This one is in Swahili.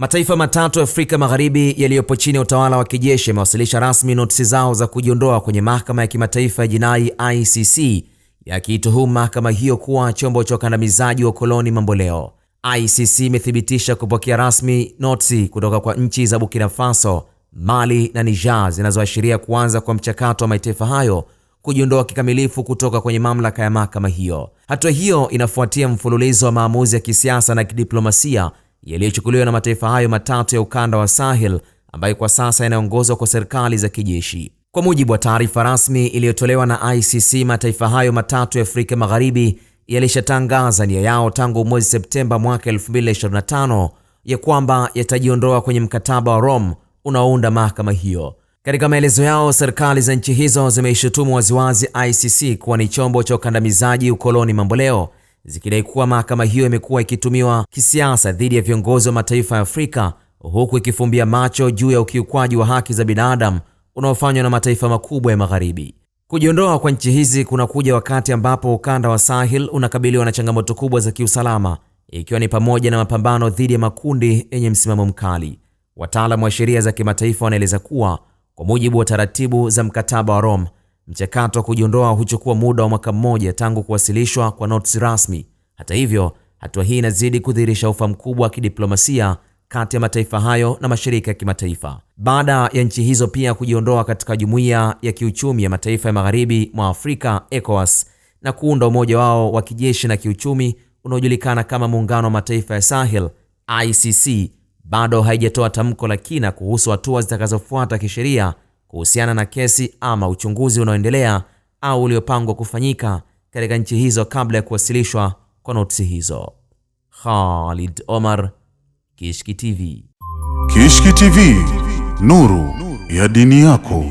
Mataifa matatu ya Afrika Magharibi yaliyopo chini ya utawala wa kijeshi yamewasilisha rasmi notisi zao za kujiondoa kwenye mahakama ya kimataifa ya jinai ICC, yakiituhumu mahakama hiyo kuwa chombo cha ukandamizaji wa koloni mamboleo. ICC imethibitisha kupokea rasmi notisi kutoka kwa nchi za Burkina Faso, Mali na Niger zinazoashiria kuanza kwa mchakato wa mataifa hayo kujiondoa kikamilifu kutoka kwenye mamlaka ya mahakama hiyo. Hatua hiyo inafuatia mfululizo wa maamuzi ya kisiasa na kidiplomasia yaliyochukuliwa na mataifa hayo matatu ya ukanda wa Sahel ambayo kwa sasa yanaongozwa kwa serikali za kijeshi. Kwa mujibu wa taarifa rasmi iliyotolewa na ICC, mataifa hayo matatu ya Afrika Magharibi yalishatangaza nia yao tangu mwezi Septemba mwaka 2025 ya kwamba yatajiondoa kwenye mkataba wa Rome unaounda mahakama hiyo. Katika maelezo yao, serikali za nchi hizo zimeishutumu waziwazi ICC kuwa ni chombo cha ukandamizaji ukoloni mamboleo, zikidai kuwa mahakama hiyo imekuwa ikitumiwa kisiasa dhidi ya viongozi wa mataifa ya Afrika, huku ikifumbia macho juu ya ukiukwaji wa haki za binadamu unaofanywa na mataifa makubwa ya Magharibi. Kujiondoa kwa nchi hizi kunakuja wakati ambapo ukanda wa Sahel unakabiliwa na changamoto kubwa za kiusalama, ikiwa ni pamoja na mapambano dhidi ya makundi yenye msimamo mkali. Wataalamu wa sheria za kimataifa wanaeleza kuwa kwa mujibu wa taratibu za mkataba wa Rome, mchakato wa kujiondoa huchukua muda wa mwaka mmoja tangu kuwasilishwa kwa notisi rasmi. Hata hivyo, hatua hii inazidi kudhihirisha ufa mkubwa wa kidiplomasia kati ya mataifa hayo na mashirika ya kimataifa. Baada ya nchi hizo pia kujiondoa katika Jumuiya ya Kiuchumi ya Mataifa ya Magharibi mwa Afrika ECOWAS na kuunda umoja wao wa kijeshi na kiuchumi unaojulikana kama Muungano wa Mataifa ya Sahel, ICC bado haijatoa tamko la kina kuhusu hatua zitakazofuata kisheria kuhusiana na kesi ama uchunguzi unaoendelea au uliopangwa kufanyika katika nchi hizo kabla ya kuwasilishwa kwa notisi hizo. Khalid Omar, Kishki TV. Kishki TV, nuru ya dini yako.